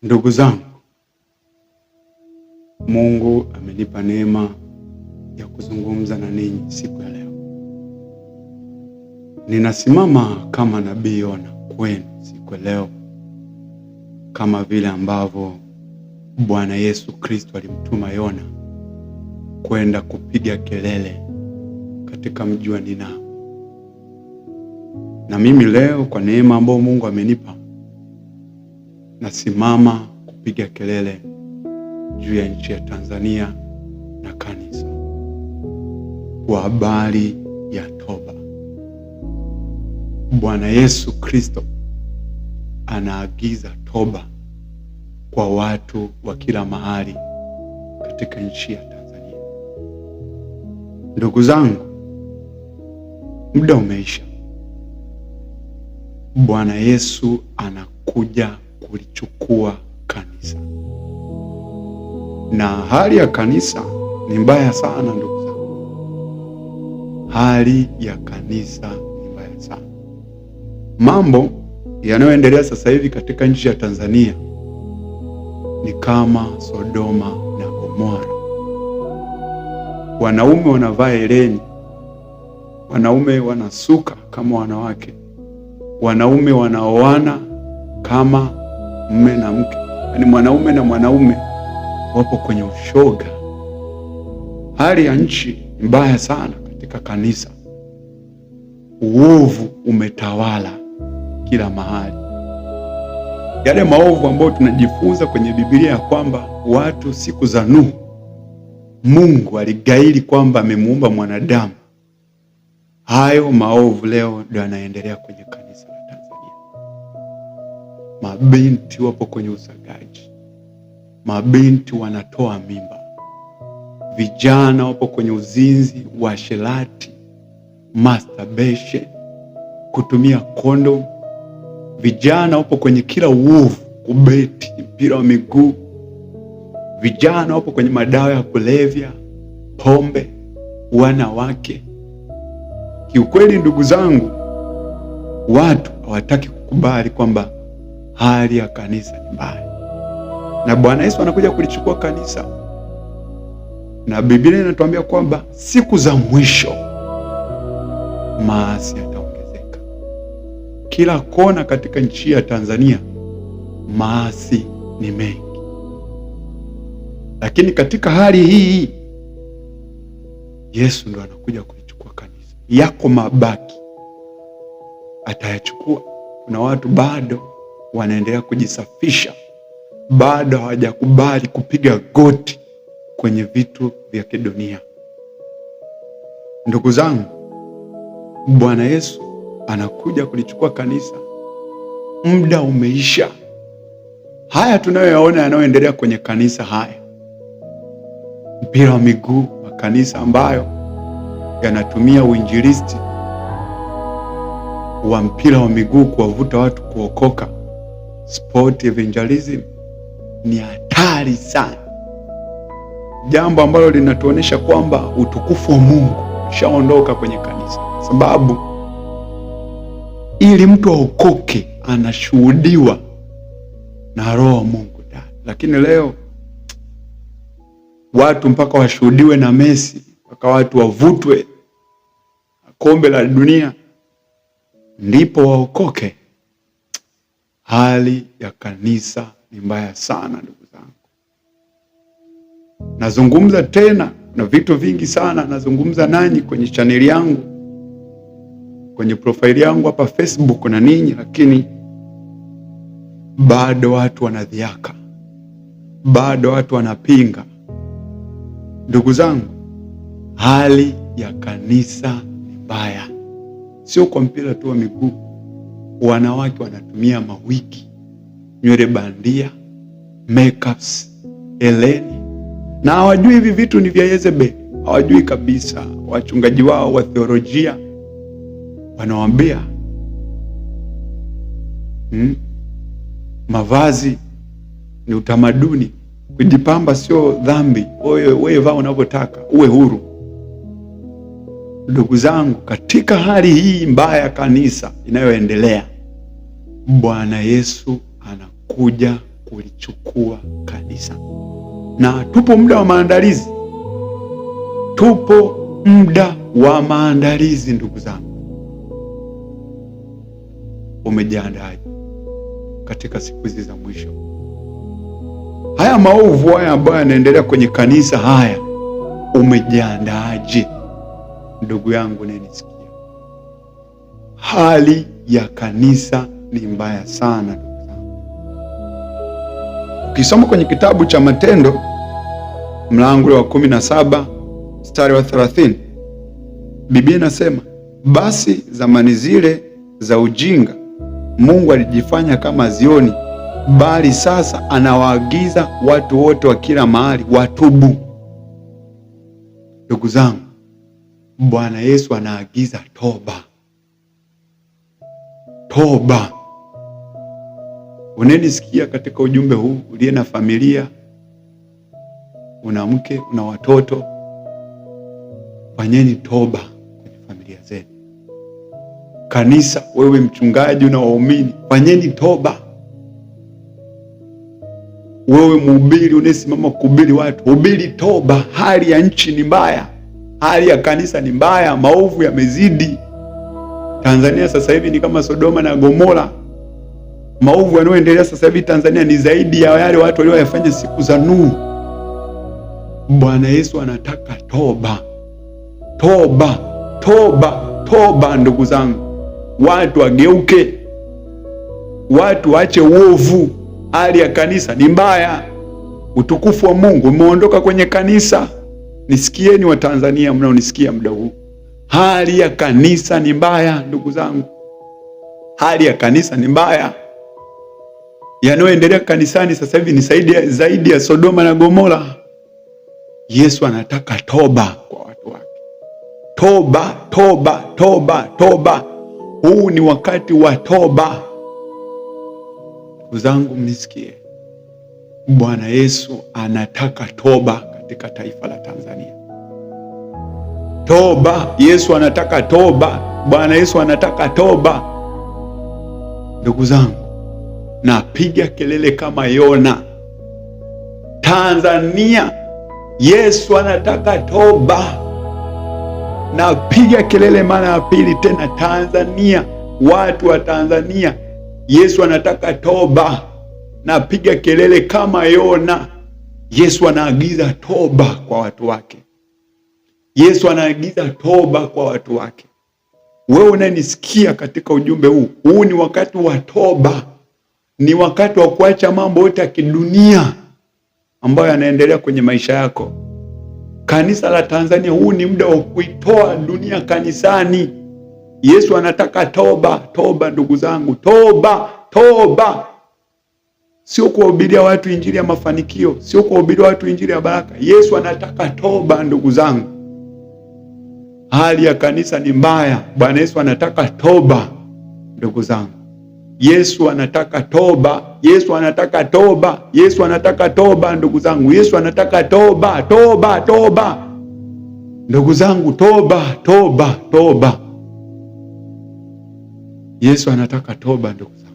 Ndugu zangu, Mungu amenipa neema ya kuzungumza na ninyi siku ya leo. Ninasimama kama nabii Yona kwenu siku ya leo, kama vile ambavyo Bwana Yesu Kristo alimtuma Yona kwenda kupiga kelele katika mji wa Ninawi. Na mimi leo kwa neema ambayo Mungu amenipa, nasimama kupiga kelele juu ya nchi ya Tanzania na kanisa kwa habari ya toba. Bwana Yesu Kristo anaagiza toba kwa watu wa kila mahali katika nchi ya Tanzania. Ndugu zangu, muda umeisha. Bwana Yesu anakuja kulichukua kanisa. Na hali ya kanisa ni mbaya sana ndugu zangu. Hali ya kanisa ni mbaya sana. Mambo yanayoendelea sasa hivi katika nchi ya Tanzania ni kama Sodoma na Gomora. Wanaume wanavaa hereni, wanaume wanasuka kama wanawake, wanaume wanaoana kama mume na mke, yaani mwanaume na mwanaume wapo kwenye ushoga. Hali ya nchi ni mbaya sana katika kanisa. Uovu umetawala kila mahali. Yale maovu ambayo tunajifunza kwenye Biblia ya kwamba watu siku za Nuhu, Mungu aligairi kwamba amemuumba mwanadamu, hayo maovu leo ndio yanaendelea kwenye kanisa la Tanzania. Mabinti wapo kwenye usagaji, mabinti wanatoa mimba, vijana wapo kwenye uzinzi, uasherati, masturbation, kutumia kondom. Vijana wapo kwenye kila uovu, kubeti, mpira wa miguu. Vijana wapo kwenye madawa ya kulevya, pombe, wanawake. Kiukweli ndugu zangu, watu hawataki kukubali kwamba hali ya kanisa ni mbaya. Na Bwana Yesu anakuja kulichukua kanisa. Na Biblia inatuambia kwamba siku za mwisho maasi yataongezeka. Kila kona katika nchi ya Tanzania maasi ni mengi. Lakini katika hali hii Yesu ndo anakuja kulichukua kanisa. Yako mabaki atayachukua. Kuna watu bado wanaendelea kujisafisha, bado hawajakubali kupiga goti kwenye vitu vya kidunia. Ndugu zangu, Bwana Yesu anakuja kulichukua kanisa. Muda umeisha. Haya tunayoyaona yanayoendelea kwenye kanisa haya, mpira wa miguu, makanisa ambayo yanatumia uinjilisti wa mpira wa miguu kuwavuta watu kuokoka, sport evangelism, ni hatari sana. Jambo ambalo linatuonesha kwamba utukufu wa Mungu ushaondoka kwenye kanisa. Sababu ili mtu aokoke anashuhudiwa na Roho wa Mungu ndani. Lakini leo watu mpaka washuhudiwe na Messi, mpaka watu wavutwe kombe la dunia ndipo waokoke. Hali ya kanisa ni mbaya sana ndugu zangu. Nazungumza tena na vitu vingi sana, nazungumza nanyi kwenye chaneli yangu, kwenye profile yangu hapa Facebook na ninyi, lakini bado watu wanadhiaka, bado watu wanapinga. Ndugu zangu, hali ya kanisa ni mbaya. Sio kwa mpira tu wa miguu. Wanawake wanatumia mawiki, nywele bandia, makeups, eleni, na hawajui hivi vitu ni vya Yezebeli. Hawajui kabisa. Wachungaji wao wa theolojia wanawaambia mavazi ni utamaduni, kujipamba sio dhambi, wewe vaa unavyotaka, uwe huru. Ndugu zangu, katika hali hii mbaya ya kanisa inayoendelea, Bwana Yesu anakuja kulichukua kanisa. Na tupo muda wa maandalizi, tupo muda wa maandalizi. Ndugu zangu, umejiandaje katika siku hizi za mwisho? Haya maovu haya ambayo yanaendelea kwenye kanisa haya, umejiandaje? Ndugu yangu unanisikia, hali ya kanisa ni mbaya sana. Ndugu zangu, ukisoma kwenye kitabu cha Matendo mlango wa 17 mstari wa 30, Biblia inasema, basi zamani zile za ujinga Mungu alijifanya kama zioni, bali sasa anawaagiza watu wote wa kila mahali watubu. Ndugu zangu, Bwana Yesu anaagiza toba. Toba. Unanisikia katika ujumbe huu, uliye na familia, una mke, una watoto, fanyeni toba kwenye familia zenu. Kanisa, wewe mchungaji na waumini, fanyeni toba. Wewe mhubiri unayesimama kuhubiri watu, hubiri toba. Hali ya nchi ni mbaya, hali ya kanisa ni mbaya, maovu yamezidi. Tanzania sasa hivi ni kama Sodoma na Gomora. Maovu yanayoendelea sasa hivi Tanzania ni zaidi ya yale watu walioyafanya siku za Nuhu. Bwana Yesu anataka toba. Toba, toba, toba ndugu zangu. Watu wageuke, watu waache uovu. Hali ya kanisa ni mbaya, utukufu wa Mungu umeondoka kwenye kanisa. Nisikieni wa Tanzania mnaonisikia muda huu, hali ya kanisa ni mbaya ndugu zangu, hali ya kanisa ni mbaya. Yanayoendelea kanisani sasa hivi ni zaidi ya Sodoma na Gomora. Yesu anataka toba kwa watu wake. Toba, toba, toba, toba. Huu ni wakati wa toba. Ndugu zangu mnisikie, Bwana Yesu anataka toba katika taifa la Tanzania. Toba, Yesu anataka toba. Bwana Yesu anataka toba. Ndugu zangu, napiga kelele kama Yona. Tanzania, Yesu anataka toba. Napiga kelele mara ya pili tena, Tanzania, watu wa Tanzania, Yesu anataka toba. Napiga kelele kama Yona. Yesu anaagiza toba kwa watu wake. Yesu anaagiza toba kwa watu wake. Wewe unanisikia katika ujumbe huu, huu ni wakati wa toba. Ni wakati wa kuacha mambo yote ya kidunia ambayo yanaendelea kwenye maisha yako. Kanisa la Tanzania, huu ni muda wa kuitoa dunia kanisani. Yesu anataka toba. Toba ndugu zangu, toba, toba. Sio kuwahubiria watu injili ya mafanikio, sio kuwahubiria watu injili ya baraka. Yesu anataka toba ndugu zangu. Hali ya kanisa ni mbaya. Bwana Yesu anataka toba ndugu zangu. Yesu anataka toba. Yesu anataka toba. Yesu anataka toba ndugu zangu. Yesu anataka toba, toba, toba. Ndugu zangu, toba, toba, toba. Yesu anataka toba ndugu zangu.